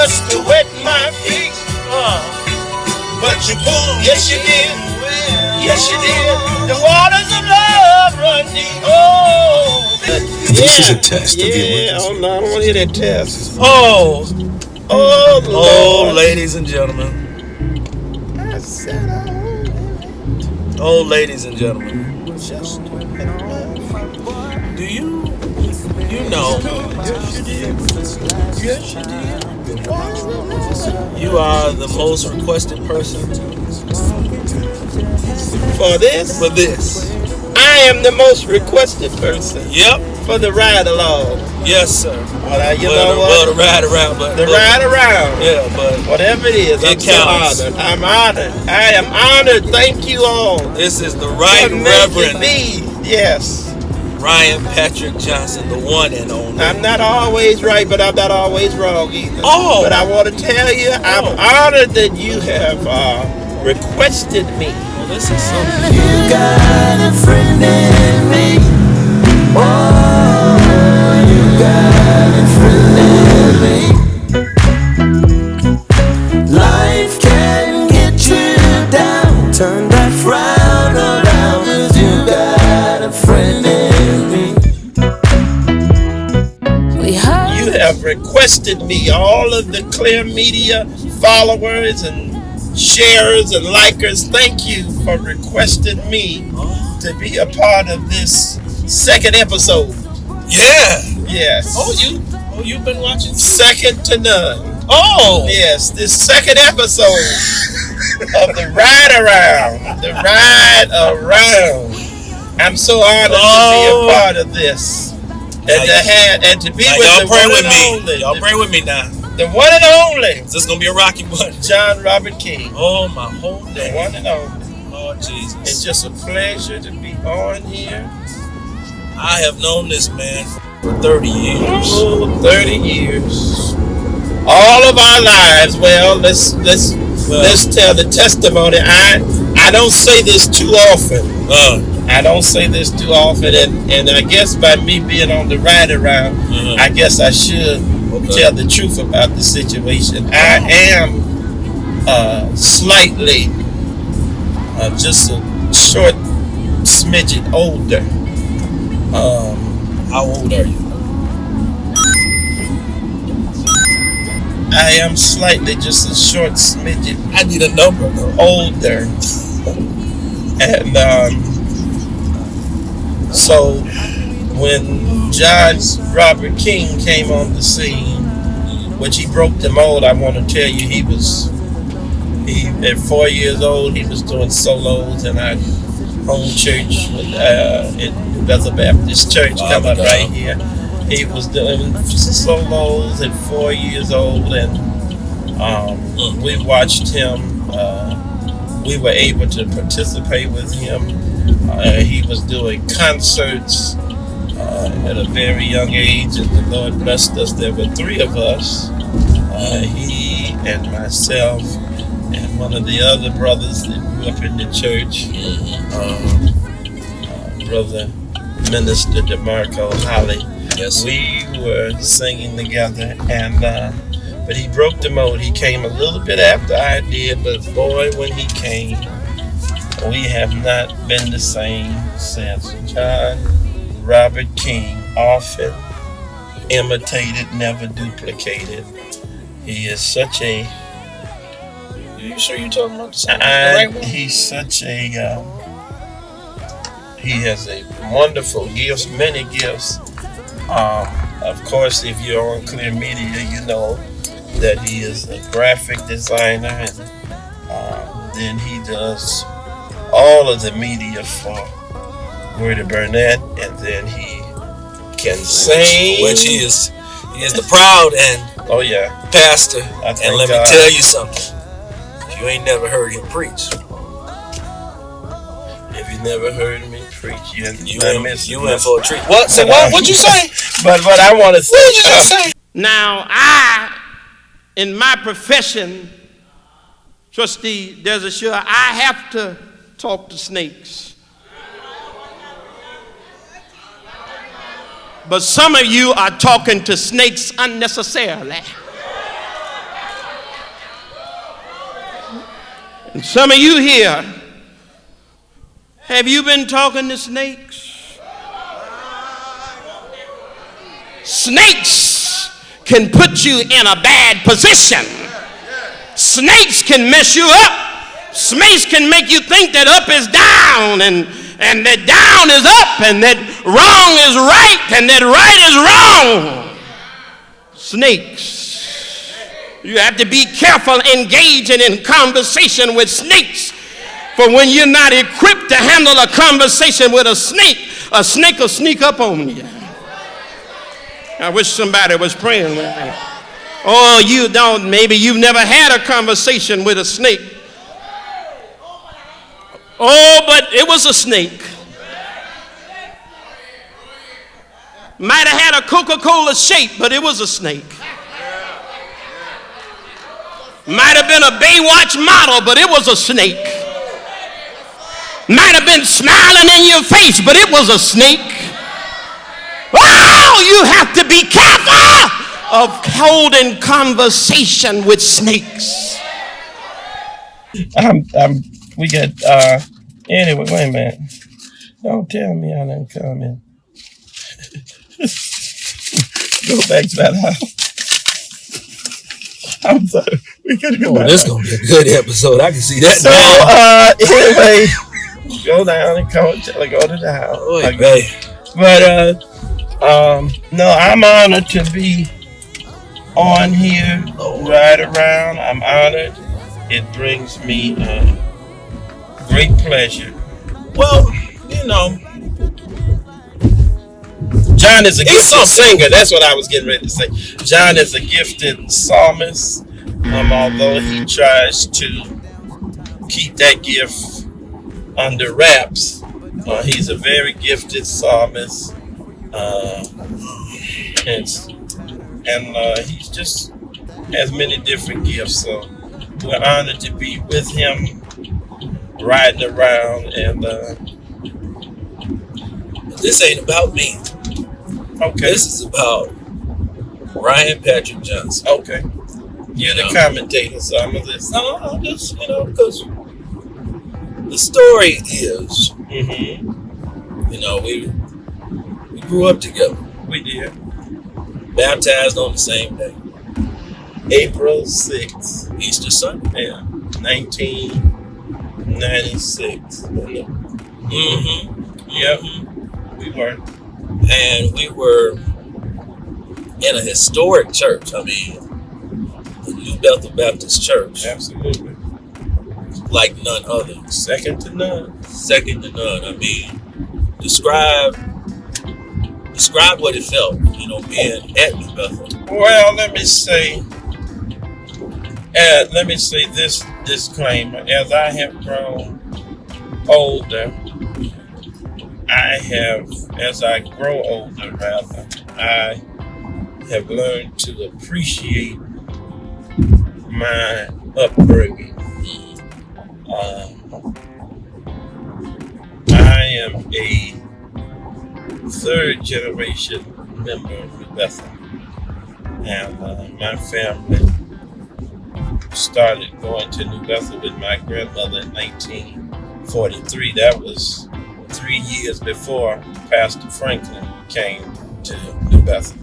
just to wet my feet. But you pulled, yes you did. Yes you did. The waters of love run deep. Oh, this is a test of your yeah. Oh no, I don't want to hear that test. Oh, Lord. ladies and gentlemen. I said, Oh, ladies and gentlemen. just Do you know yes you did. you are the most requested person For this, for this? I am the most requested person Yep. for the ride along. Yes, sir. Well, you know what? Well, the ride around, but The ride around. Yeah, but Whatever it is, It I'm so counts. honored. I'm honored. I am honored. Thank you all. this is the Right For making Reverend me. Yes. Ryan Patrick Johnson, the one and only. I'm not always right, but I'm not always wrong either. Oh. But I want to tell you, I'm honored that you have requested me. Well, this is something. You got a friend in me. Oh, you got a friend in me. Life can get you down. Turn that frown around, 'cause you got a friend in me. You have requested me. All of the Clear Media followers and sharers and likers, thank you for requesting me to be a part of this second episode. Yeah. Yes. You've been watching? Second to none. Oh. Yes, this second episode of the Ride Around. The Ride Around. I'm so honored to be a part of this. And to be Now, with y'all the pray one with and me. only. Y'all pray with me now. The one and only This is gonna be a rocky one. John Robert King. Oh, my whole The day. one and only. Lord Jesus. It's just a pleasure to be on here. I have known this man for 30 years. Oh, 30 years. All of our lives. Well, let's tell the testimony. I don't say this too often. I don't say this too often, and I guess by me being on the ride around, I guess I should tell the truth about the situation. I am slightly, just a short smidget older. How old are you? I am slightly, just a short smidget I need a number though. older. And so when John Robert King came on the scene, which he broke the mold, I want to tell you, he at 4 years old, he was doing solos in our home church in Bethel Baptist Church, come up right here. He was doing solos at 4 years old, and we watched him. We were able to participate with him. He was doing concerts at a very young age, and the Lord blessed us. There were three of us, he and myself, and one of the other brothers that grew up in the church, Brother Minister DeMarco Holly. Yes. We were singing together, and but he broke the mold. He came a little bit after I did, but boy, when he came, we have not been the same since. John Robert King, often imitated, never duplicated. He is such a... You sure you're talking about the right one? He's such a... he has a wonderful gifts, many gifts. Of course, if you're on Clear Media, you know that he is a graphic designer, and then he does all of the media for Word of Burnett, and then he can sing. Which he is the proud and pastor. And let me tell you something. If you ain't never heard him preach, if you never heard me preach, you in for a treat. What? Say what? What'd you say? But what I want to say. What did you say? Now, in my profession, Trustee Desert Shore, I have to talk to snakes. But some of you are talking to snakes unnecessarily. And some of you here, have you been talking to snakes? Snakes can put you in a bad position. Snakes can mess you up. Snakes can make you think that up is down and that down is up and that wrong is right and that right is wrong. Snakes. You have to be careful engaging in conversation with snakes. For when you're not equipped to handle a conversation with a snake will sneak up on you. I wish somebody was praying with me. Oh, you don't, maybe you've never had a conversation with a snake. Oh, but it was a snake. Might have had a Coca-Cola shape, but it was a snake. Might have been a Baywatch model, but it was a snake. Might have been smiling in your face, but it was a snake. Oh, you have to be careful of holding conversation with snakes. We got, anyway, wait a minute. Don't tell me I didn't come in. Go back to that house. I'm sorry. We gotta go back. This is going to be a good episode. I can see that. So, anyway, go down and go to the house. Okay. But, no, I'm honored to be on here, right around. I'm honored. It brings me great pleasure. Well, you know, John is a gifted singer. That's what I was getting ready to say. John is a gifted psalmist. Although he tries to keep that gift under wraps, he's a very gifted psalmist. And he's just has many different gifts. So we're honored to be with him, riding around. And this ain't about me. Okay. This is about Ryan Patrick Johnson. Okay. You're the commentator, so I'm gonna listen. No, I'm just, because the story is, you know, we grew up together. We did. Baptized on the same day. April 6th. Easter Sunday. Yeah. 1996. Yep. We were. And we were in a historic church. I mean, the New Bethel Baptist Church. Absolutely. Like none other. Second to none. Second to none. I mean, describe what it felt, being at New Bethel. Well, let me say this disclaimer. As I have grown older, as I grow older, rather, I have learned to appreciate my upbringing. I am a third generation member of Bethel, and my family started going to New Bethel with my grandmother in 1943. That was 3 years before Pastor Franklin came to New Bethel.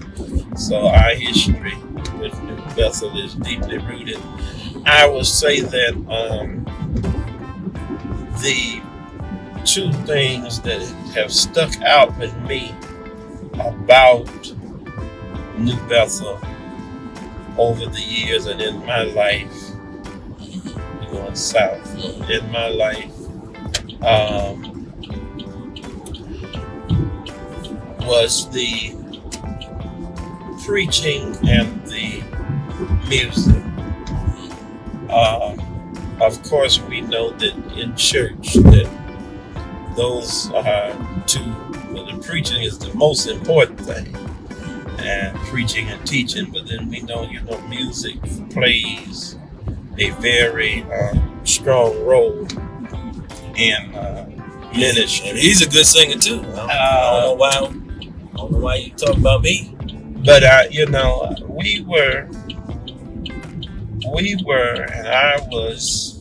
So our history with New Bethel is deeply rooted. I would say that the two things that have stuck out with me about New Bethel over the years and in my life, going south, in my life, was the preaching and the music. Of course, we know that in church that those are the preaching is the most important thing, and preaching and teaching. But then we know, music plays a very strong role in ministry. And he's a good singer too. I don't know why you talk about me. But we were, and I was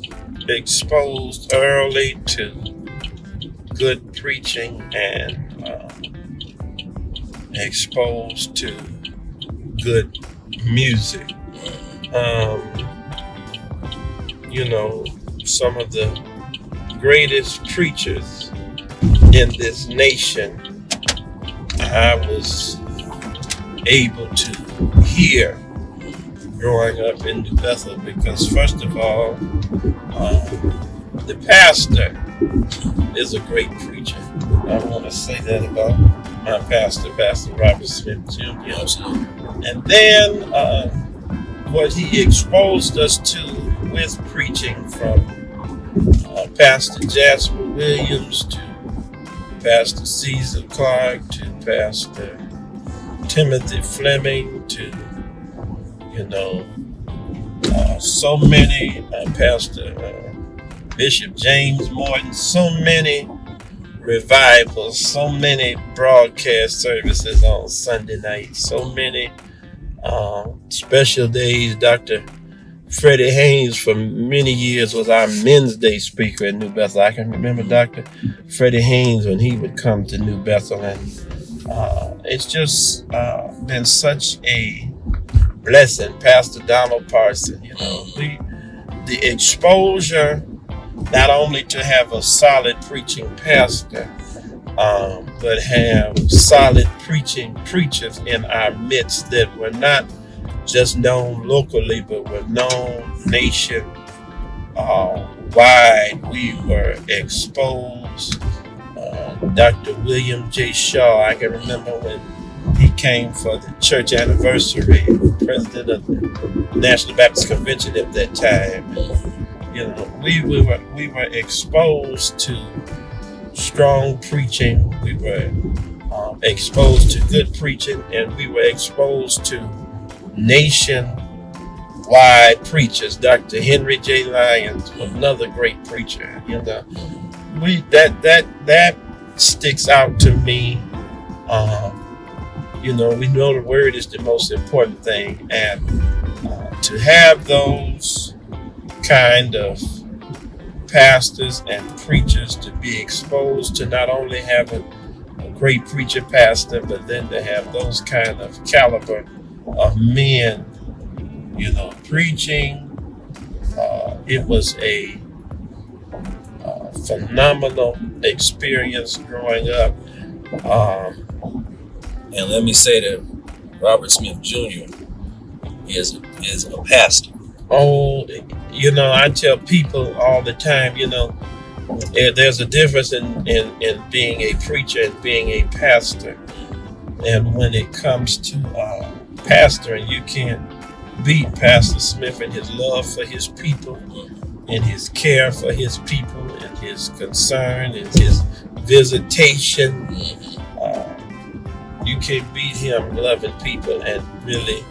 exposed early to good preaching and exposed to good music. You know, some of the greatest preachers in this nation I was able to hear growing up in New Bethel, because first of all, the pastor is a great preacher. I want to say that about my pastor, Pastor Robert Smith Jr. And then what he exposed us to with preaching, from Pastor Jasper Williams to Pastor Caesar Clark to Pastor Timothy Fleming to, you know, so many, Pastor Bishop James Morton, so many revivals, so many broadcast services on Sunday night, so many special days. Dr. Freddie Haynes for many years was our Men's Day speaker in New Bethel. I can remember Dr. Freddie Haynes when he would come to New Bethel, and it's just been such a blessing. Pastor Donald Parson, you know, the exposure, not only to have a solid preaching pastor, but have solid preaching preachers in our midst that were not just known locally, but were known nation wide. We were exposed. Dr. William J. Shaw, I can remember when he came for the church anniversary, president of the National Baptist Convention at that time. You know, we were exposed to strong preaching. We were exposed to good preaching, and we were exposed to nationwide preachers. Dr. Henry J. Lyons, another great preacher. You know, that sticks out to me. You know, we know the word is the most important thing, and to have those kind of pastors and preachers to be exposed to not only having a great preacher pastor, but then to have those kind of caliber of men, you know, preaching. It was a phenomenal experience growing up. And let me say that Robert Smith Jr. is a pastor. Oh, you know, I tell people all the time, you know, there's a difference in being a preacher and being a pastor. And when it comes to pastoring, you can't beat Pastor Smith and his love for his people, and his care for his people, and his concern and his visitation. You can't beat him loving people and really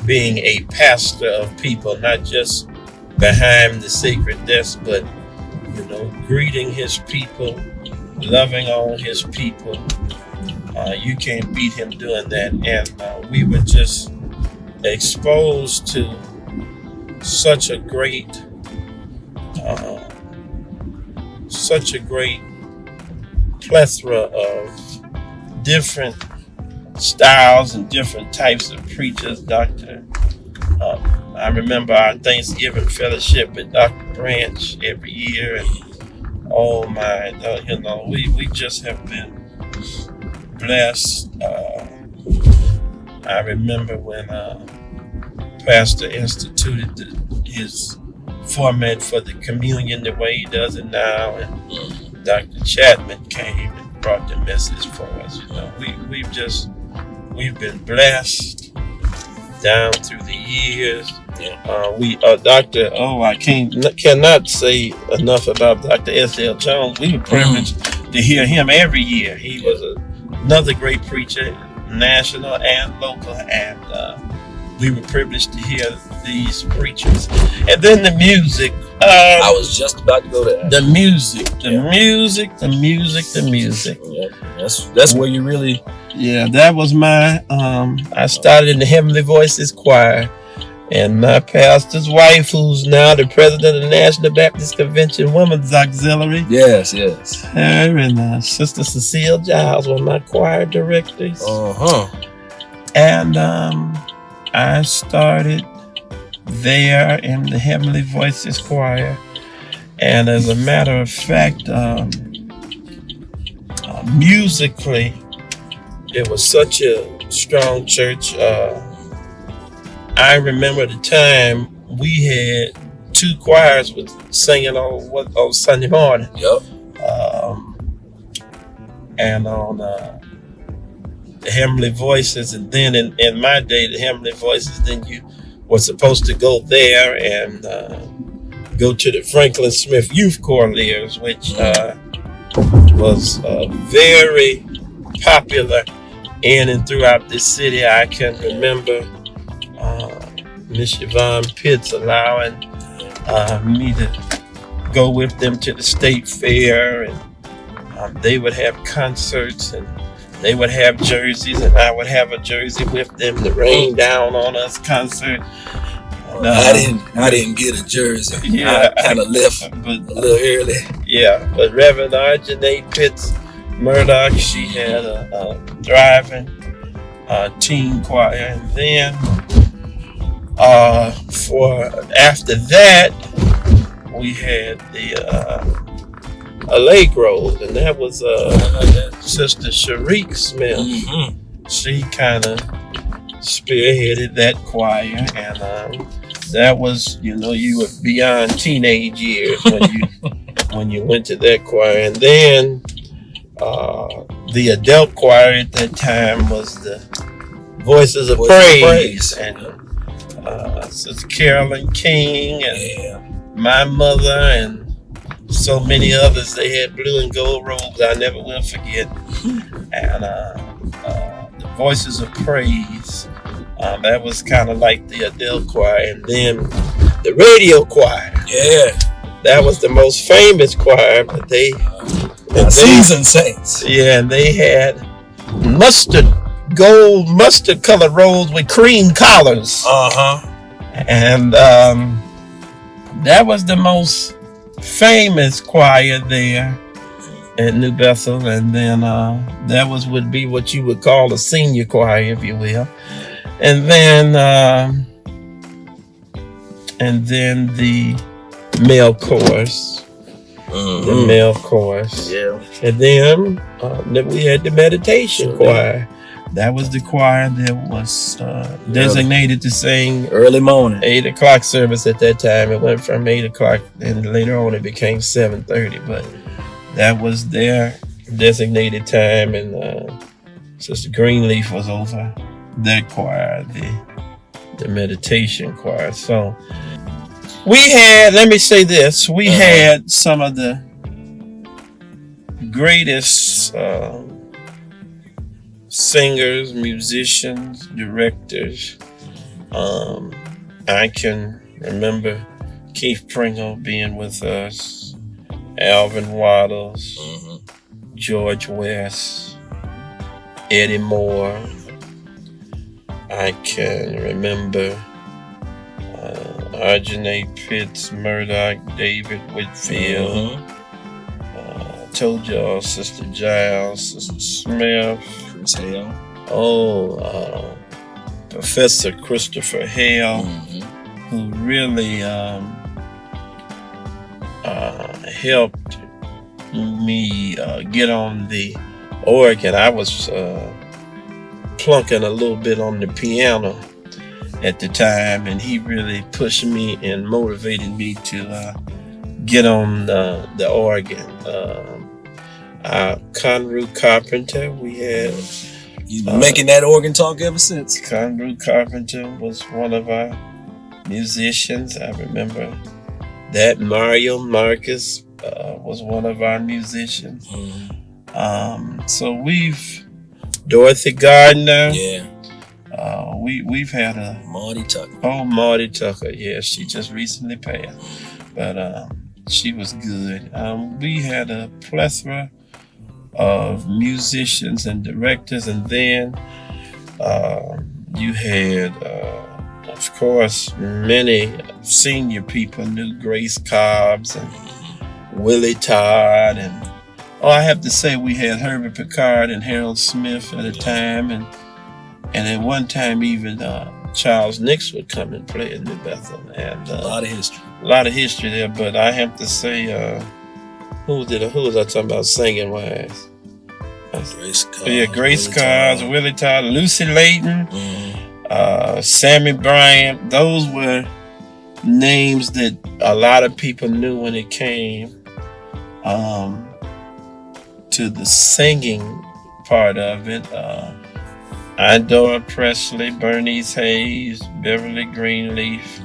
being a pastor of people, not just behind the sacred desk, but, you know, greeting his people, loving on his people. You can't beat him doing that. And we were just exposed to such a great plethora of different styles and different types of preachers. I remember our Thanksgiving fellowship with Dr. Branch every year, and oh my, you know, we just have been blessed. I remember when Pastor instituted his format for the communion the way he does it now, and Dr. Chapman came and brought the message for us. You know, we've been blessed down through the years. I cannot say enough about Dr. S.L. Jones. We were privileged to hear him every year. He was another great preacher, national and local, and we were privileged to hear these preachers. And then the music. I was just about to go there. The music. Yeah, that's where you really. Yeah, that was my. I started in the Heavenly Voices Choir, And my pastor's wife, who's now the president of the National Baptist Convention Women's Auxiliary. Yes. Her and Sister Cecile Giles were my choir directors. And I started there in the Heavenly Voices Choir. And as a matter of fact, musically, it was such a strong church. I remember the time we had 2 choirs with singing on Sunday morning. Yep. And on the Heavenly Voices, and then in my day, the Heavenly Voices, then you were supposed to go there and go to the Franklin Smith Youth Choraleers, which was very popular in and throughout this city. I can remember Miss Yvonne Pitts allowing me to go with them to the state fair, and they would have concerts, and they would have jerseys, and I would have a jersey with them. The Rain Down on Us concert. I didn't get a jersey. Yeah, I kind of left a little early. Yeah, but Reverend Arjanae Pitts Murdoch, she had a thriving teen choir, and then for after that we had the Allegros, and that was Sister Sharique Smith. Mm-hmm. She kind of spearheaded that choir, and that was, you were beyond teenage years when you went to that choir. And then the adult choir at that time was the Voices of Praise. And Sister Carolyn King and my mother and so many others. They had blue and gold robes I never will forget. And the Voices of Praise, that was kind of like the adult choir. And then the radio choir. Yeah. That was the most famous choir, but they seasoned saints. Yeah, and they had gold mustard colored robes with cream collars. And that was the most famous choir there at New Bethel. And then that would be what you would call a senior choir, if you will. And then the male chorus. The male chorus. Yeah. And then we had the meditation choir. That was the choir that was designated to sing early morning, 8 o'clock service at that time. It went from 8 o'clock, and later on it became 7:30. But that was their designated time, and Sister Greenleaf was over that choir, the meditation choir. So we had, let me say this, we had some of the greatest singers, musicians, directors. I can remember Keith Pringle being with us, Alvin Waddles, George West, Eddie Moore. I can remember Arjanae Pitts Murdoch, David Whitfield. Told y'all, Sister Giles, Sister Smith, Chris Hale. Professor Christopher Hale, who really helped me get on the organ. I was plunking a little bit on the piano at the time, and he really pushed me and motivated me to get on the organ. Conru Carpenter, we had. You've been making that organ talk ever since. Conru Carpenter was one of our musicians. I remember that. Mario Marcus was one of our musicians. So Dorothy Gardner. Yeah. We've had a Marty Tucker. Oh, Marty Tucker. Yeah, she just recently passed, but she was good. We had a plethora of musicians and directors, and then you had of course, many senior people knew Grace Cobbs and Willie Todd, and I have to say we had Herbert Picard and Harold Smith at a time, and at one time even Charles Nix would come and play in New Bethel, and a lot of history. A lot of history there. But I have to say, who was I talking about singing wise? Grace Cobbs. Yeah, Grace Cobbs, Willie Todd, Lucy Layton, Sammy Bryant. Those were names that a lot of people knew when it came to the singing part of it. Idora Presley, Bernice Hayes, Beverly Greenleaf,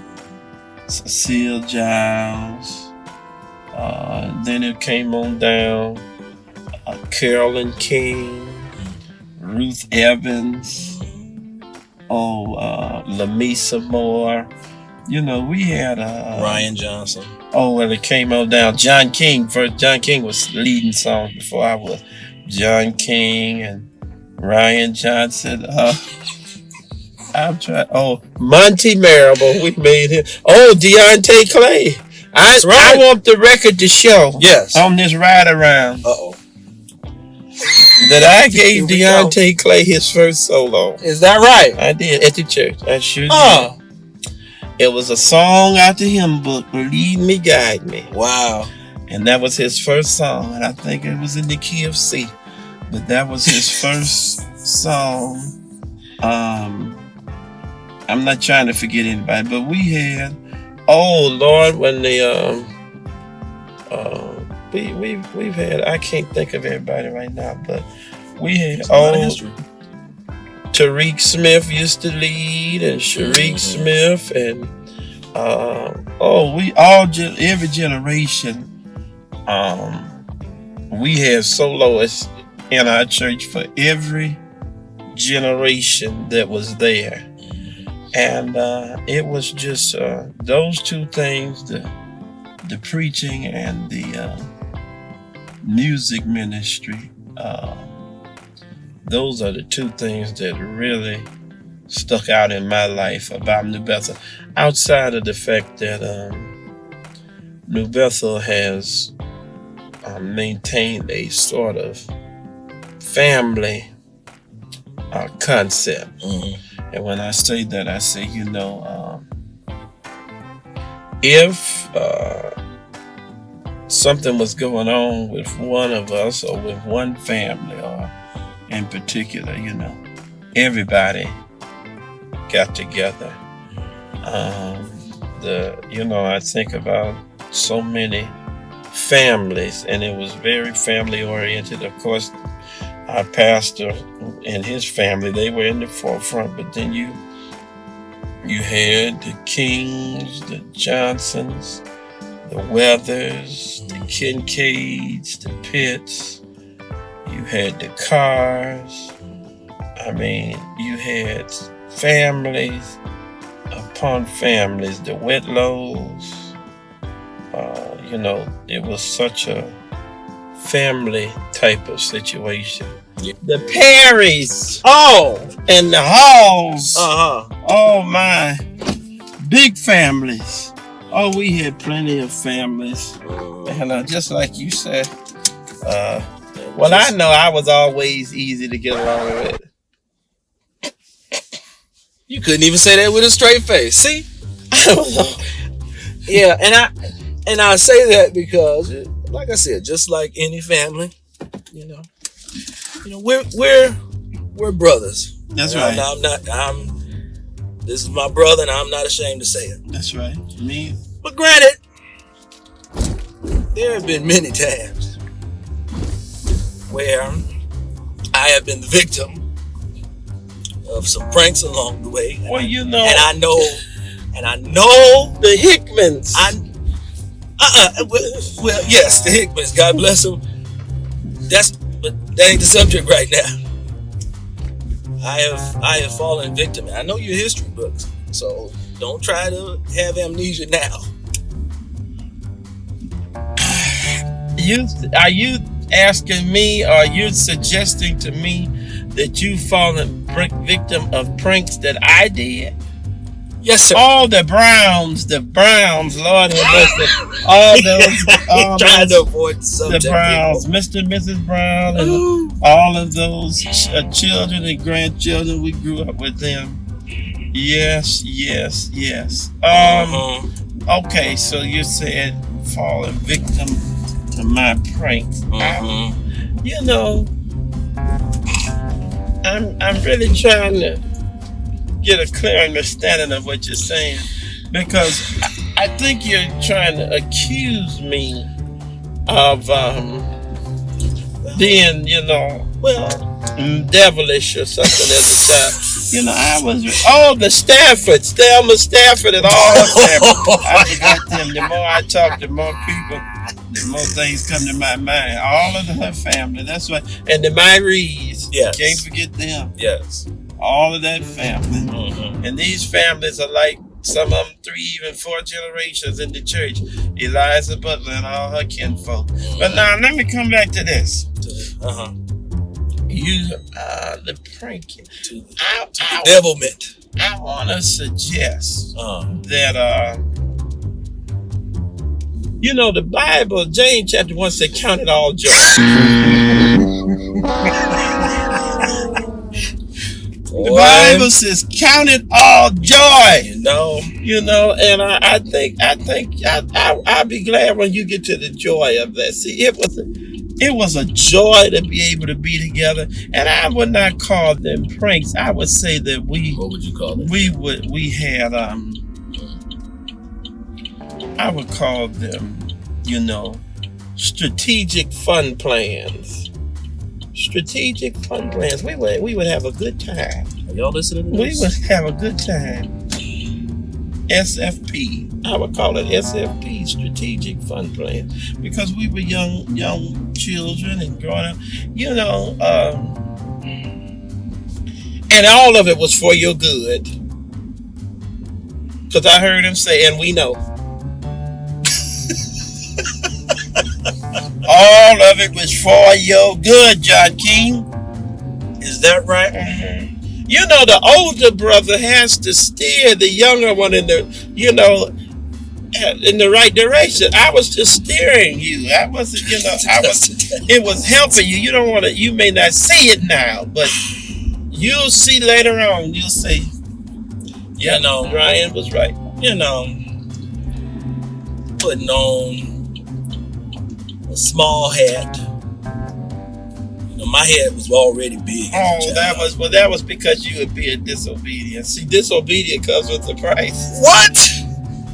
Cecile Giles. Then it came on down. Carolyn King, Ruth Evans, Lamisa Moore. You know, we had Ryan Johnson. Well, it came on down. John King first. John King was leading songs before I was. John King and Ryan Johnson. I'm trying. Monty Marable. We made him. Deontay Clay. That's right. I want the record to show. Yes. On this ride around. That I gave Deontay Clay his first solo. Is that right? I did at the church. I sure did. It was a song out the hymn book, Lead Me, Guide Me. Wow. And that was his first song. And I think it was in the key of C. But that was his first song. I'm not trying to forget anybody, but we had, Lord, when the we've had, I can't think of everybody right now, but we had Tariq Smith used to lead, and Shariq Smith, and we all every generation we had soloists in our church for every generation that was there. And it was just those two things, the preaching and the music ministry. Those are the two things that really stuck out in my life about New Bethel. Outside of the fact that New Bethel has maintained a sort of family concept. And when I say that, I say, if something was going on with one of us or with one family or in particular, everybody got together. I think about so many families, and it was very family oriented. Of course, our pastor and his family, they were in the forefront, but then you had the Kings, the Johnsons, the Weathers, the Kincaids, the Pitts. You had the Carrs. I mean, you had families upon families, the Whitlows. It was such a family type of situation. The Perrys. And the Halls. Oh my. Big families. We had plenty of families. And just like you said, I know I was always easy to get along with. You couldn't even say that with a straight face. See? I don't know. Yeah, and I say that because, like I said, just like any family, we're brothers. That's right. This is my brother, and I'm not ashamed to say it. That's right. Me. But granted, there have been many times where I have been the victim of some pranks along the way. Well, and I know the Hickmans. Well, yes, the Hickmans. God bless them. But that ain't the subject right now. I have fallen victim. I know your history books, so don't try to have amnesia now. Are you asking me, or are you suggesting to me that you've fallen victim of pranks that I did? Yes, sir. All the Browns, Lord have mercy. All trying to avoid the subject. The Browns, people. Mr. and Mrs. Brown, and all of those children and grandchildren, we grew up with them. Yes. Okay, so you said falling victim to my pranks. You know, I'm really trying to get a clear understanding of what you're saying, because I think you're trying to accuse me of being, devilish or something as a child. I was the Staffords, Thelma Stafford and all her family. I forgot them. The more I talk to more people, the more things come to my mind. All of her family, that's right. And the Myries, can't forget them. Yes. All of that family. And these families are like some of them 3, even 4 generations in the church. Eliza Butler and all her kinfolk. But now let me come back to this. The pranking. Devilment. I want to suggest that, the Bible, James chapter 1 said, count it all joy. The Bible says, count it all joy. And I think I'll be glad when you get to the joy of that. See, it was a joy to be able to be together, and I would not call them pranks. I would say that what would you call them? We had I would call them, strategic fun plans. Strategic fun plans. We would have a good time. Are y'all listening to this? We would have a good time. SFP. I would call it SFP, strategic fun plan, because we were young children and growing up, and all of it was for your good. Because I heard him say, and we know. All of it was for your good, John King. Is that right? The older brother has to steer the younger one in the right direction. I was just steering you. I wasn't, it was helping you. You may not see it now, but you'll see later on. You'll see. Ryan was right. Putting on a small hat. My head was already big. That was because you were being disobedient. See, disobedient comes with a price. What?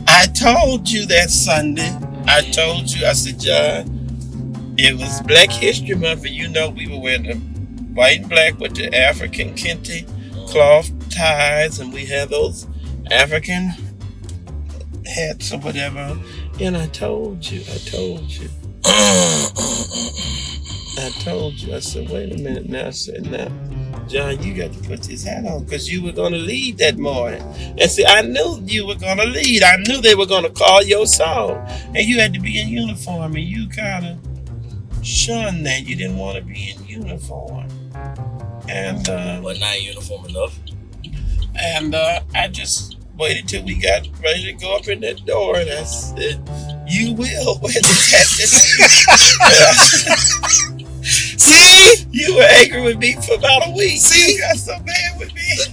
I told you that Sunday. I said, John, it was Black History Month, and we were wearing the white and black with the African kente cloth ties, and we had those African hats or whatever. And I told you. I said, wait a minute now. I said, now, John, you got to put this hat on because you were going to lead that morning. And see, I knew you were going to lead. I knew they were going to call your song. And you had to be in uniform. And you kind of shunned that. You didn't want to be in uniform. And not in uniform enough. And I just waited till we got ready to go up in that door. And I said, you will wear the hat. See? You were angry with me for about a week. See? You got so mad with me. The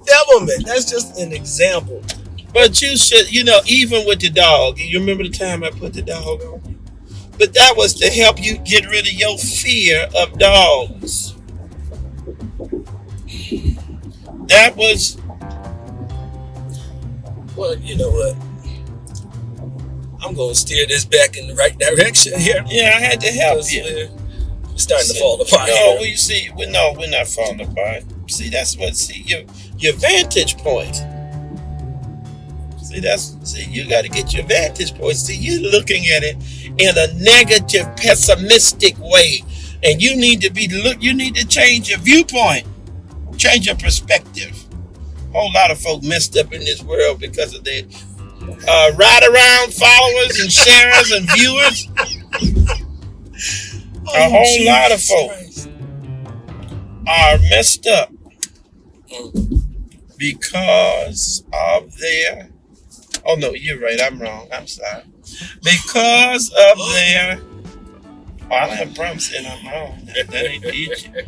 devilment. That's just an example. But you should, even with the dog. You remember the time I put the dog on? But that was to help you get rid of your fear of dogs. That was... Well, you know what? I'm going to steer this back in the right direction here. Yeah, I had to help you. We're starting to fall apart. No, we're not falling apart. See, that's your vantage point. See, you got to get your vantage point. See, you're looking at it in a negative, pessimistic way, and you need to change your viewpoint, change your perspective. A whole lot of folk messed up in this world because of their ride around followers and sharers and viewers. A whole lot of folk are messed up because of their, oh no, you're right, I'm wrong, I'm sorry. Because of their, oh, I don't have a problem saying I'm wrong. That ain't Egypt.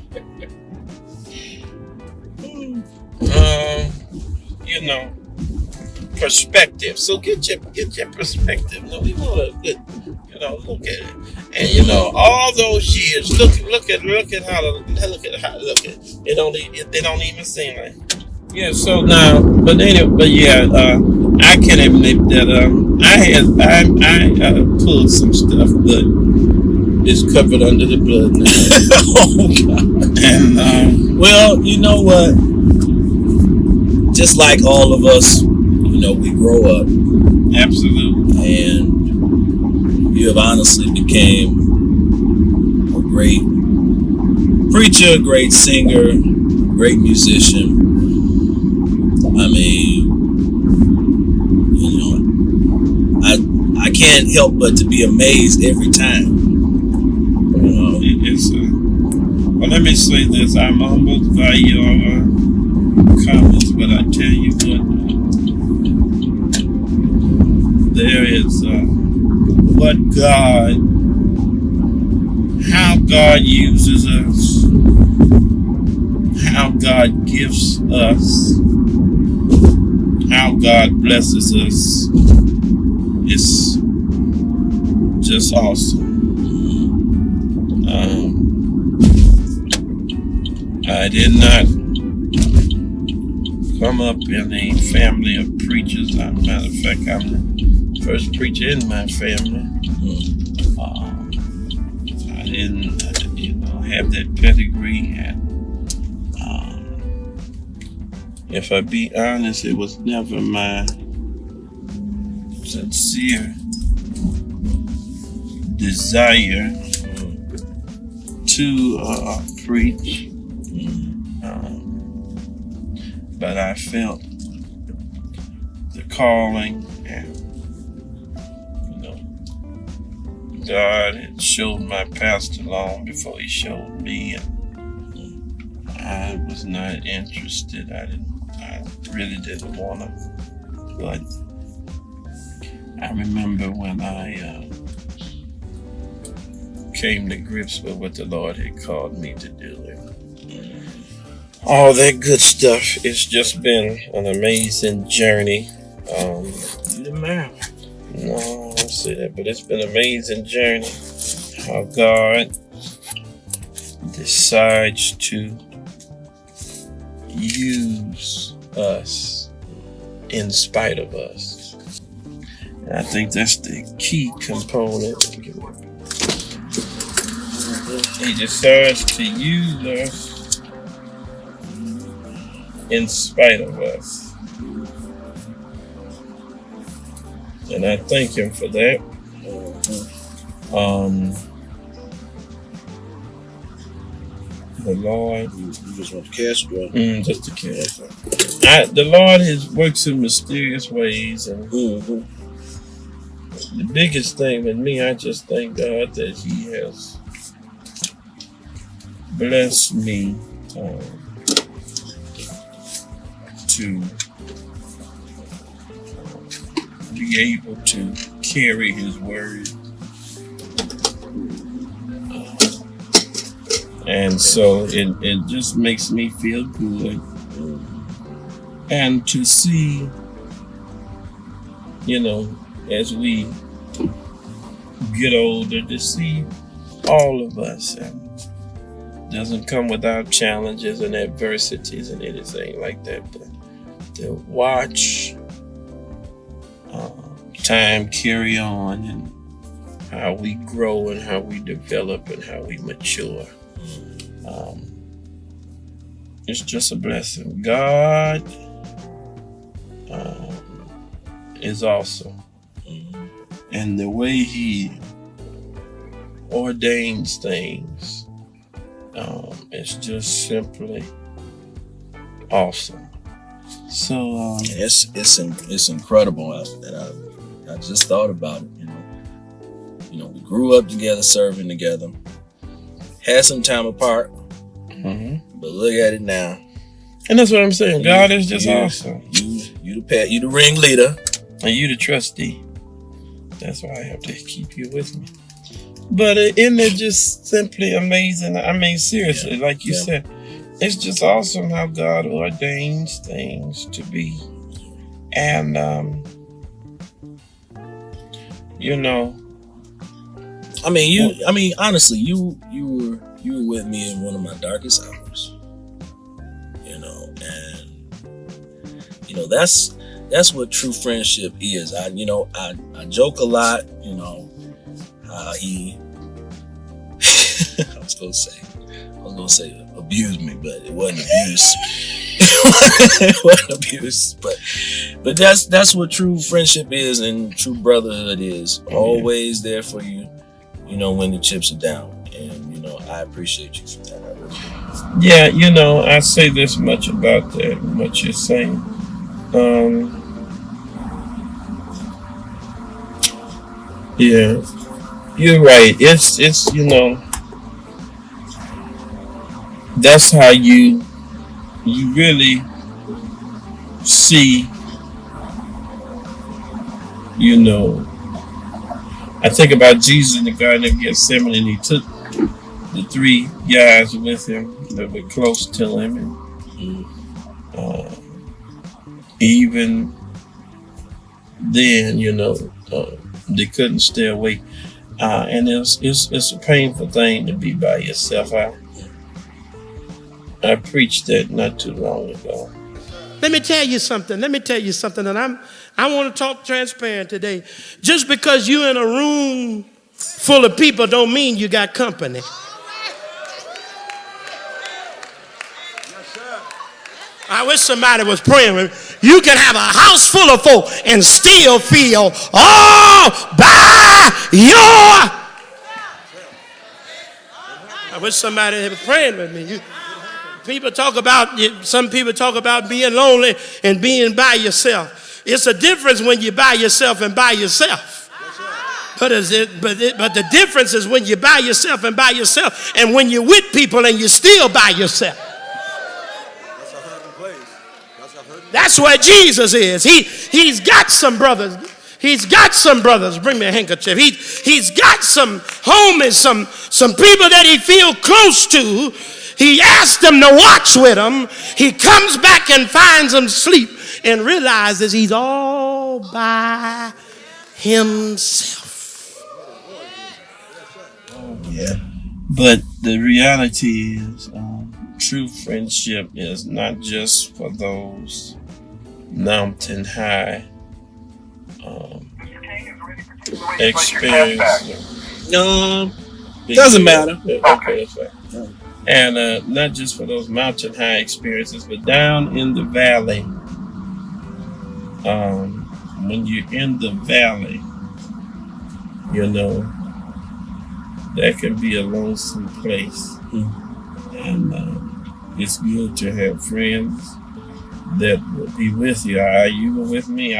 You know, perspective. So get your perspective. No, we want to, look at it. And all those years, look at it. Don't even seem like. Yeah. So now, but yeah, I can admit that I pulled some stuff, but it's covered under the blood now. Oh God. And well, you know what? Just like all of us, we grow up. Absolutely. And you have honestly became a great preacher, great singer, great musician. I mean, I can't help but to be amazed every time. Well, let me say this. I'm humbled by your comments, but I tell you what, there is how God uses us, how God gives us, how God blesses us. It's just awesome. I did not come up in a family of preachers. As a matter of fact, I'm the first preacher in my family. I didn't, have that pedigree, and if I be honest, it was never my sincere desire to preach. But I felt the calling, and God had showed my pastor long before he showed me, and I was not interested. I really didn't want to. But I remember when I came to grips with what the Lord had called me to do. All that good stuff. It's just been an amazing journey. You the man. No, I won't say that, but it's been an amazing journey. How God decides to use us in spite of us. And I think that's the key component. He decides to use us in spite of us. And I thank him for that. The Lord. You just want the cash, bro? Just the cash. The Lord works in mysterious ways, and the biggest thing with me, I just thank God that He has blessed me to be able to carry His word. And so it just makes me feel good. And to see, as we get older, to see all of us, and doesn't come without challenges and adversities and anything like that, but to watch time carry on, and how we grow and how we develop and how we mature. It's just a blessing. God is awesome. And the way He ordains things, it's just simply awesome. So it's incredible, and I just thought about it. We grew up together, serving together, had some time apart, but look at it now. And that's what I'm saying. God is just awesome. You the ringleader. And you the trustee. That's why I have to keep you with me. But isn't it just simply amazing? I mean, seriously, like you said, it's just awesome how God ordains things to be. And, you know. Honestly, you were with me in one of my darkest hours. And that's what true friendship is. I joke a lot, he I was gonna say abused me, but it wasn't abuse. It wasn't abuse, but that's what true friendship is, and true brotherhood is. Always there for you, when the chips are down. And I appreciate you for that. I really do. Yeah, I say this much about that, what you're saying. Yeah, you're right. It's that's how you really see, I think about Jesus in the Garden of Gethsemane, and he took the 3 guys with him that were close to him, and even then, they couldn't stay away, and it's a painful thing to be by yourself. I preached that not too long ago. Let me tell you something, and I want to talk transparent today. Just because you're in a room full of people don't mean you got company. I wish somebody was praying with me. You can have a house full of folk and still feel all by your. I wish somebody was praying with me. Some people talk about being lonely and being by yourself. It's a difference when you're by yourself and by yourself. But the difference is when you're by yourself and when you're with people and you're still by yourself. That's where Jesus is. He's got some brothers. He's got some brothers. Bring me a handkerchief. He's got some homies, some people that he feels close to. He asked them to watch with him. He comes back and finds them asleep and realizes he's all by himself. Yeah. But the reality is, true friendship is not just for those mountain high experience. No, doesn't matter. Okay, that's right. And not just for those mountain high experiences, but down in the valley. When you're in the valley, that can be a lonesome place. And it's good to have friends that will be with you. You were with me.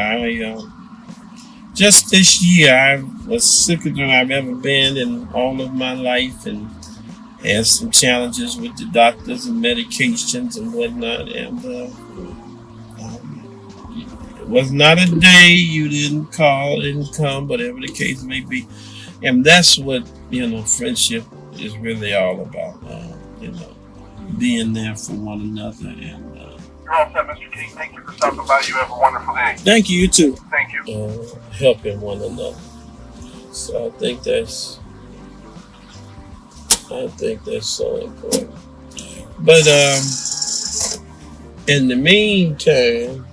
Just this year, I was sicker than I've ever been in all of my life, and had some challenges with the doctors and medications and whatnot. And it was not a day you didn't call, didn't come, whatever the case may be. And that's what, friendship is really all about. Being there for one another. And you're all set, Mr. King. Thank you for stopping by. You have a wonderful day. Thank you, you too. Thank you. Helping one another. So I think that's so important. But in the meantime,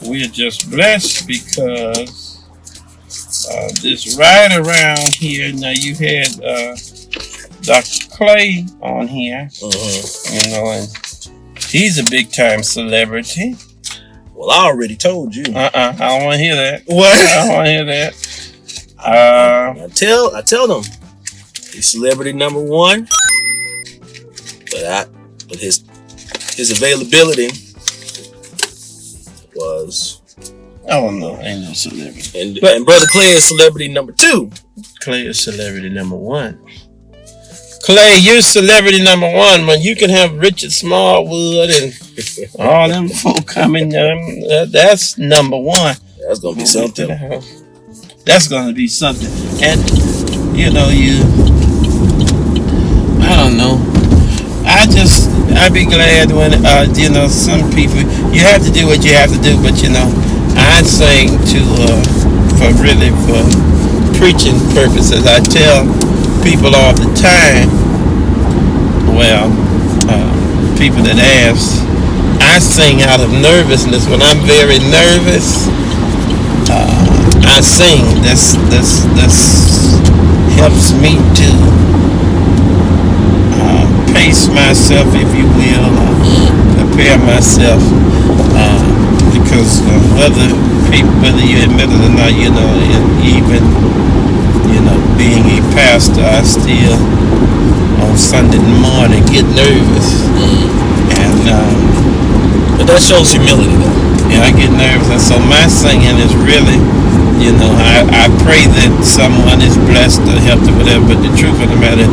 we're just blessed because this ride around here. Now you had Dr. Clay on here, and he's a big time celebrity. Well, I already told you. I don't want to hear that. What? I don't want to hear that. I tell them he's celebrity number 1, but his availability was. Oh no, ain't no celebrity. And Brother Clay is celebrity number 2. Clay is celebrity number 1. Clay, you're celebrity number one. When you can have Richard Smallwood and all them folk coming, that's number one. That's gonna be something. That's gonna be something. And I don't know. I'd be glad when some people, you have to do what you have to do, but I sing for preaching purposes. I tell people all the time, people that ask, I sing out of nervousness. When I'm very nervous, I sing. This helps me to pace myself, if you will, prepare myself, because whether you admit it or not, and even being a pastor, I still on Sunday morning get nervous, and but that shows humility, though. Yeah, I get nervous, and so my singing is really, I pray that someone is blessed or helped or whatever. But the truth of the matter,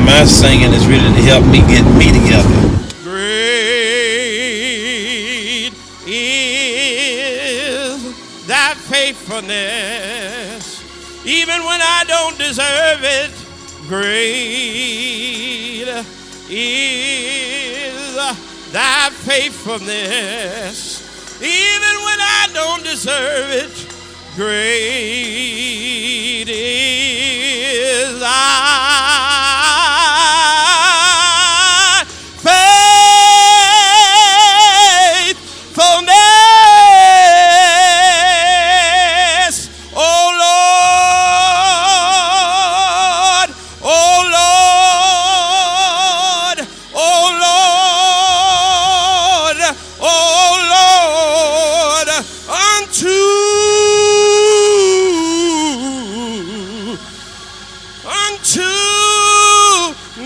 my singing is really to help me get me together. Great is thy faithfulness, even when I don't deserve it. Great is thy faithfulness, even when I don't deserve it. Great is thy faithfulness, oh Lord, oh Lord, oh Lord, oh Lord, unto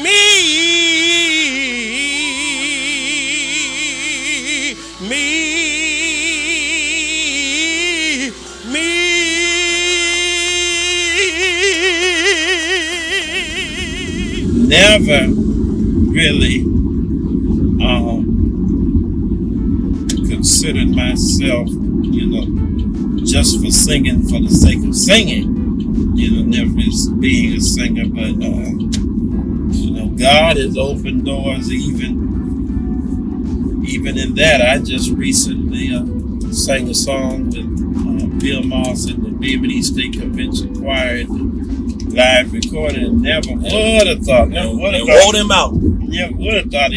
me, Never really considered myself, just for singing for the sake of singing. Never as being a singer, but God has opened doors even in that. I just recently sang a song with Bill Moss and the Liberty State Convention Choir, live recorded, and never would have thought. Wrote him out. Never would have thought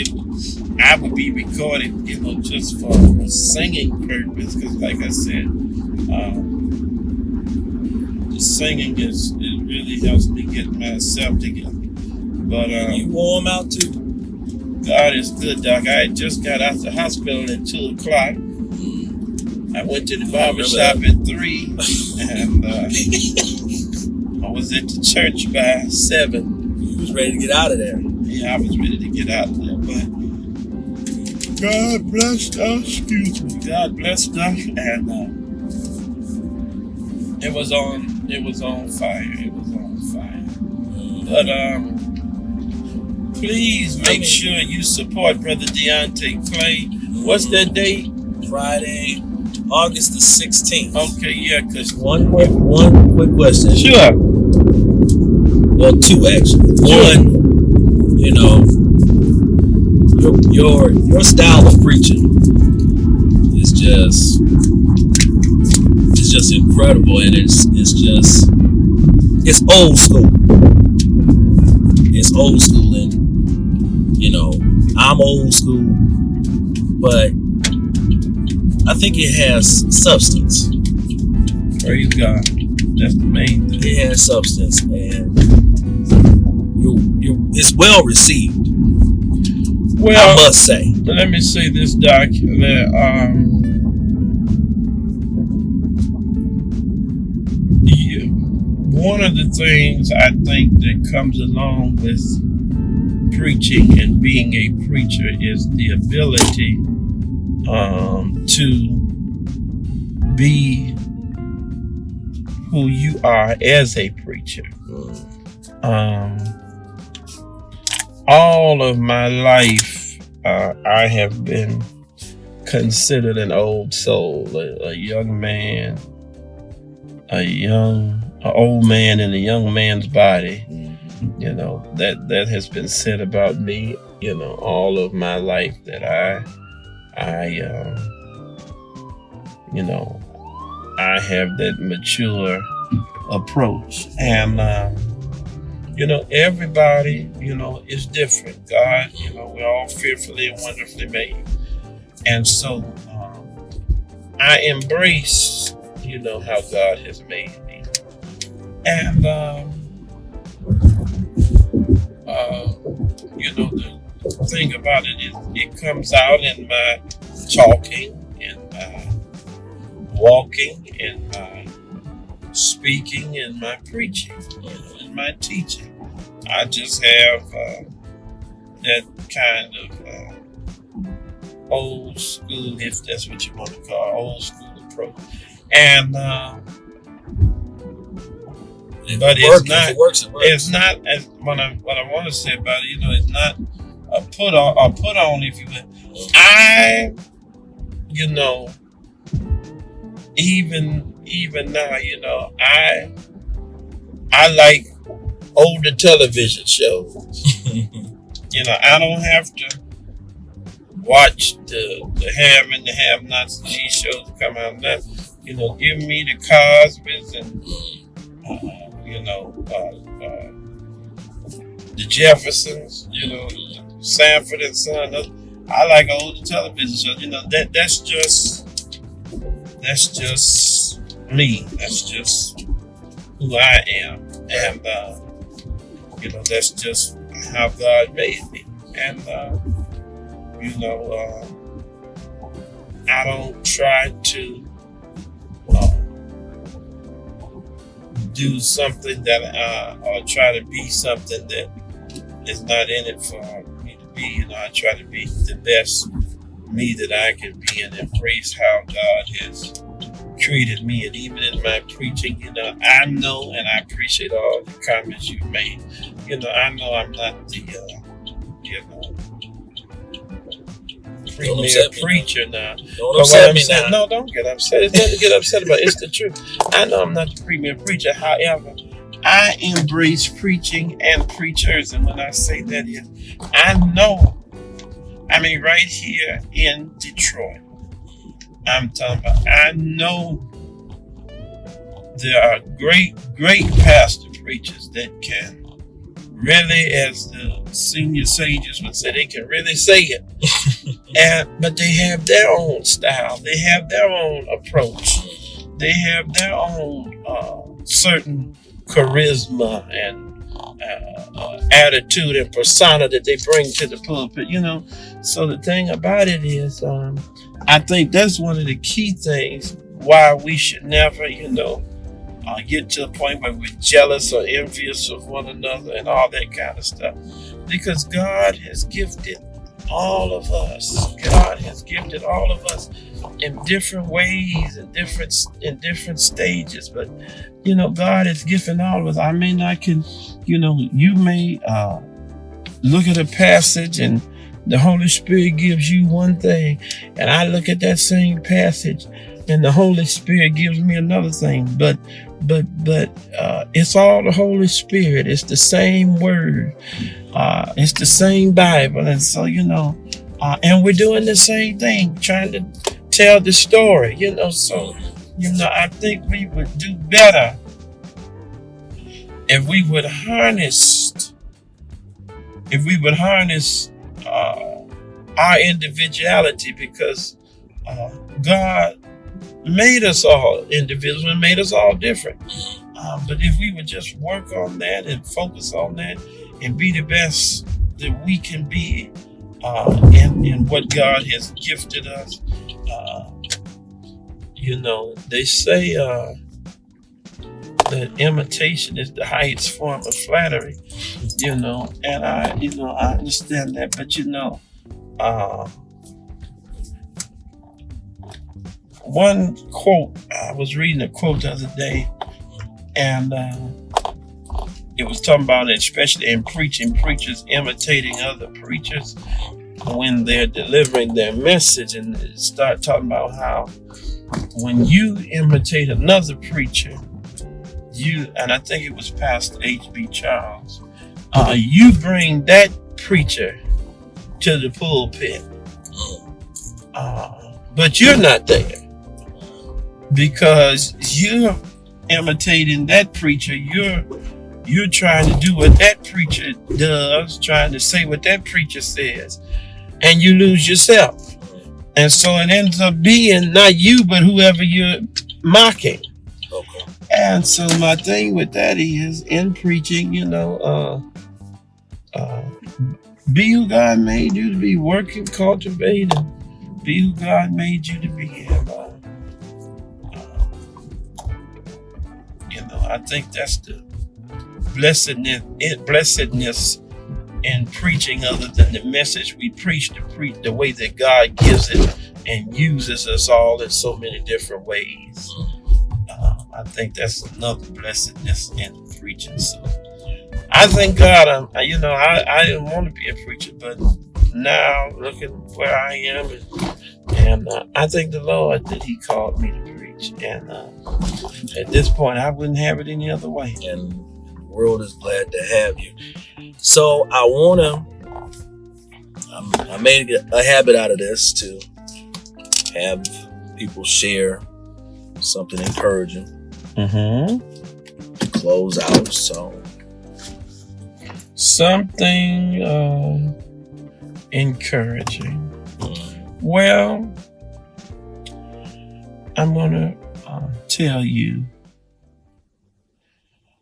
I would be recorded, just for a singing purpose. Because, like I said, the singing it really helps me get myself together. But you wore him out too. God is good, Doc. I just got out the hospital at 2:00. I went to the barbershop at 3, and I was at the church by 7. You was ready to get out of there. Yeah, I was ready to get out of there, but God blessed us. God blessed us, and it was on fire. It was on fire. But please make sure you support Brother Deontay Clay. What's that date? Friday, August the 16th. Okay, yeah, because one quick question. Sure. Well, two actually. One, your style of preaching is just incredible, and it's old school. It's old school, and I'm old school, but I think it has substance. Praise God. That's the main thing. It has substance, and it's well received. Well, I must say. Let me say this, Doc. One of the things I think that comes along with preaching and being a preacher is the ability to be who you are as a preacher. all of my life, I have been considered an old soul, a young man, an old man in a young man's body. You know, that has been said about me, you know, all of my life, that I you know, I have that mature approach. And, you know, everybody, you know, is different. God, you know, we're all fearfully and wonderfully made. And so I embrace, you know, how God has made me. And, you know, the thing about it is it comes out in my talking, in my walking, in my speaking, in my preaching, you know, in my teaching. I just have that kind of old school, if that's what you want to call old school approach. And but it's not as what I want to say about it, you know, it's not a put on, if you will. I, you know, even now, you know, I like older television shows. You know, I don't have to watch the have and the have-nots of these shows come out now. You know, give me the Cosby's and you know, the Jeffersons, you know, Sanford and Son. I like older television shows. You know, that's just me. That's just who I am. And, you know, that's just how God made me. And, you know, I don't try to do something that, or try to be something that is not in it for me to be. You know, I try to be the best me that I can be and embrace how God has treated me. And even in my preaching, you know, I know and I appreciate all the comments you've made. You know, I know I'm not the, you know, premier preacher now. Don't upset me now. No, don't get upset. It's nothing to get upset about. It's the truth. I know I'm not the premier preacher. However, I embrace preaching and preachers. And when I say that is, I know, I mean, right here in Detroit, I'm talking about, I know there are great pastor preachers that can really, as the senior sages would say, they can really say it. But they have their own style. They have their own approach. They have their own certain charisma and attitude and persona that they bring to the pulpit, you know. So the thing about it is, I think that's one of the key things why we should never, you know, get to a point where we're jealous or envious of one another and all that kind of stuff. Because God has gifted all of us. God has gifted all of us in different ways, in different stages. But, you know, God has gifted all of us. I mean, I can, you know, you may look at a passage and the Holy Spirit gives you one thing, and I look at that same passage and the Holy Spirit gives me another thing. But it's all the Holy Spirit. It's the same word. It's the same Bible. And so, you know, and we're doing the same thing, trying to tell the story, you know. So, you know, I think we would do better if we would harness our individuality, because God made us all individuals and made us all different. But if we would just work on that and focus on that and be the best that we can be in what God has gifted us, you know, they say that imitation is the highest form of flattery, you know, and I understand that, but you know, one quote, I was reading a quote the other day, and it was talking about, especially in preaching, preachers imitating other preachers when they're delivering their message, and start talking about how when you imitate another preacher, and I think it was Pastor H.B. Charles, you bring that preacher to the pulpit, but you're not there because you're imitating that preacher. You're trying to do what that preacher does, trying to say what that preacher says, and you lose yourself. And so it ends up being not you, but whoever you're mocking. Okay. And so my thing with that is, in preaching, be who God made you to be, working, cultivate, and be who God made you to be. And, I think that's the blessedness in preaching, other than the message we preach, to preach the way that God gives it and uses us all in so many different ways. I think that's another blessedness in preaching. So I thank God. I didn't want to be a preacher, but now looking where I am, and I thank the Lord that He called me to preach. And at this point, I wouldn't have it any other way. And the world is glad to have you. So I made a habit out of this to have people share something encouraging to close out. So something encouraging. Well, I'm gonna tell you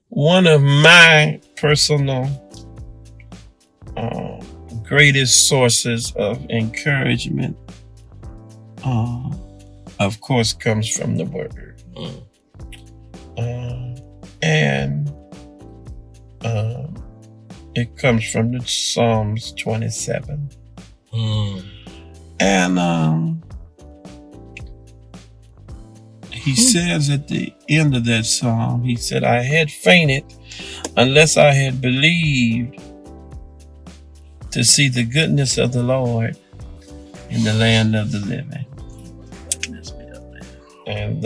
one of my personal greatest sources of encouragement, of course, comes from the Word. And it comes from the Psalms 27. And he says at the end of that psalm, he said, I had fainted unless I had believed to see the goodness of the Lord in the land of the living. And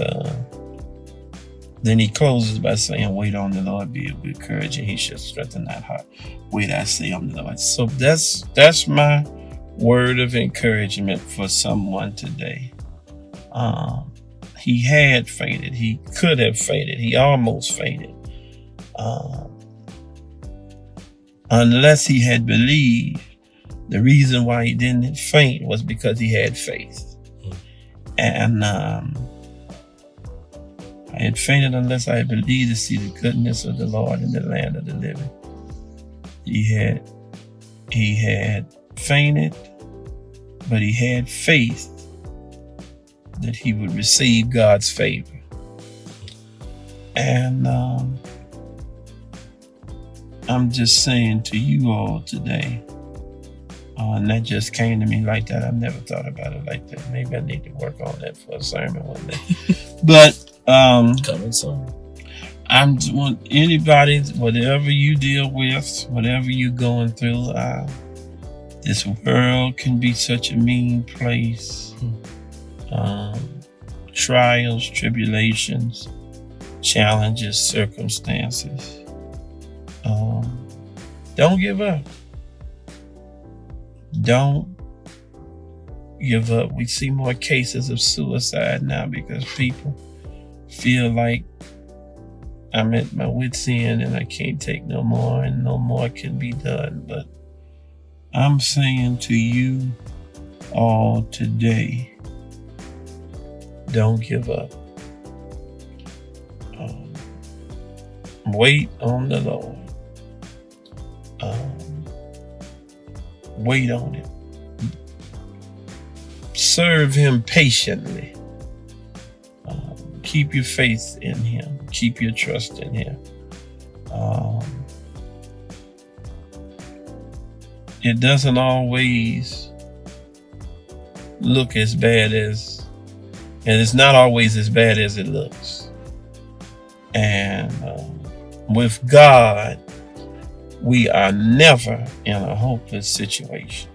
then he closes by saying, wait on the Lord, be of good courage, and He shall strengthen thy heart. Wait, I say on the Lord. So that's my word of encouragement for someone today. He had fainted. He could have fainted. He almost fainted. Unless he had believed. The reason why he didn't faint was because he had faith. And I had fainted unless I had believed to see the goodness of the Lord in the land of the living. He had fainted, but he had faith that he would receive God's favor. And I'm just saying to you all today, and that just came to me like that. I've never thought about it like that. Maybe I need to work on that for a sermon one day. But coming soon. I want anybody, whatever you deal with, whatever you're going through, this world can be such a mean place. Trials, tribulations, challenges, circumstances. Don't give up. Don't give up. We see more cases of suicide now because people feel like I'm at my wit's end and I can't take no more and no more can be done. But I'm saying to you all today, don't give up. Wait on the Lord. Wait on Him. Serve Him patiently. Keep your faith in Him. Keep your trust in Him. It doesn't always look as bad as, and it's not always as bad as it looks. And with God, we are never in a hopeless situation.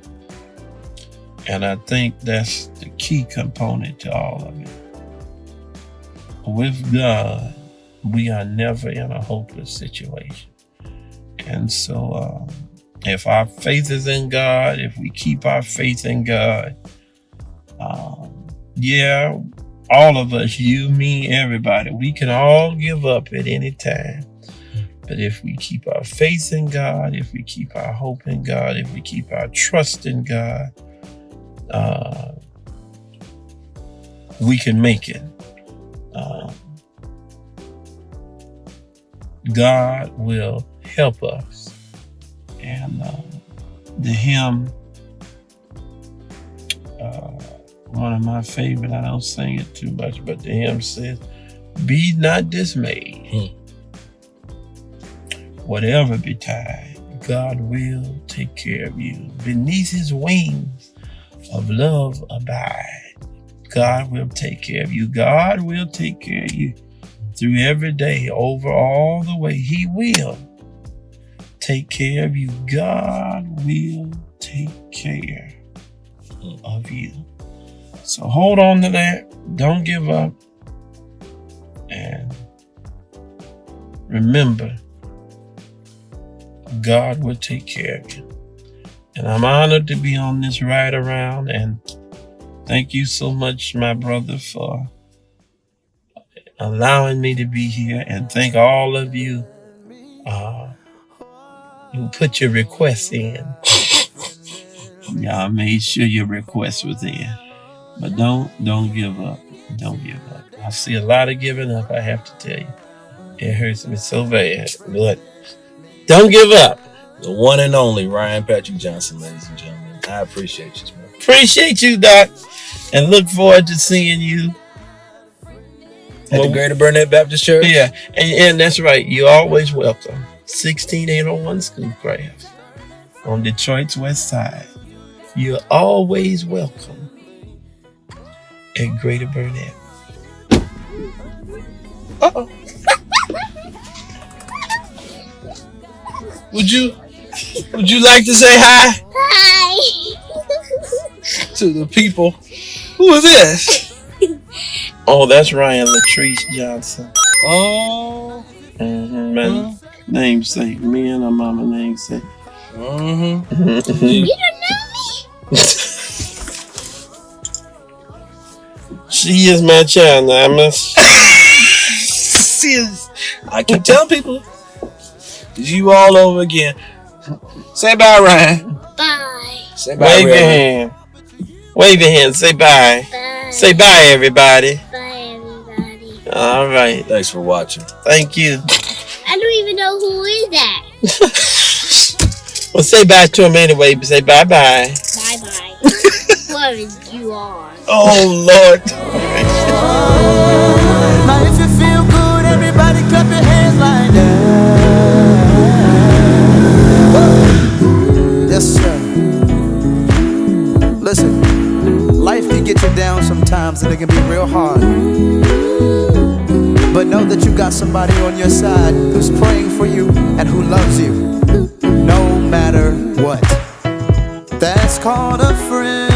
And I think that's the key component to all of it. With God, we are never in a hopeless situation. And so if our faith is in God, if we keep our faith in God, yeah, all of us, you, me, everybody, we can all give up at any time. But if we keep our faith in God, if we keep our hope in God, if we keep our trust in God, we can make it. God will help us. And the hymn, one of my favorite, I don't sing it too much, but the hymn says, "Be not dismayed. Whatever betide, God will take care of you. Beneath his wings of love abide. God will take care of you. God will take care of you through every day, over all the way. He will take care of you. God will take care of you." So hold on to that. Don't give up. And remember, God will take care of you. And I'm honored to be on this ride around. And thank you so much, my brother, for allowing me to be here. And thank all of you who put your requests in. Y'all made sure your request was in. But don't give up. Don't give up. I see a lot of giving up, I have to tell you. It hurts me so bad. But don't give up. The one and only Ryan Patrick Johnson, ladies and gentlemen. I appreciate you, man. Appreciate you, Doc. And look forward to seeing you at the Greater Burnett Baptist Church. Yeah, and that's right. You're always welcome. 16801 Schoolcraft on Detroit's West Side. You're always welcome at Greater Burnett. Uh-oh. Would you like to say hi? Hi. To the people. Who is this? Oh, that's Ryan Latrice Johnson. Oh. Mm-hmm. My namesake. Me and her mama namesake. Mm-hmm. You don't know me? She is my child now. I keep telling people. You all over again. Say bye, Ryan. Bye. Say bye, Wave your hand. Wave your hand. Say bye. Bye. Say bye, everybody. bye, everybody. All right. Thanks for watching. Thank you. I don't even know who is that. Well, say bye to him anyway. Say bye-bye. Bye-bye. Whoever you are. Oh, Lord. Now if you feel good, everybody clap your hands like that. Yes, sir. Listen, life can get you down sometimes and it can be real hard. But know that you got somebody on your side who's praying for you and who loves you, no matter what. That's called a friend.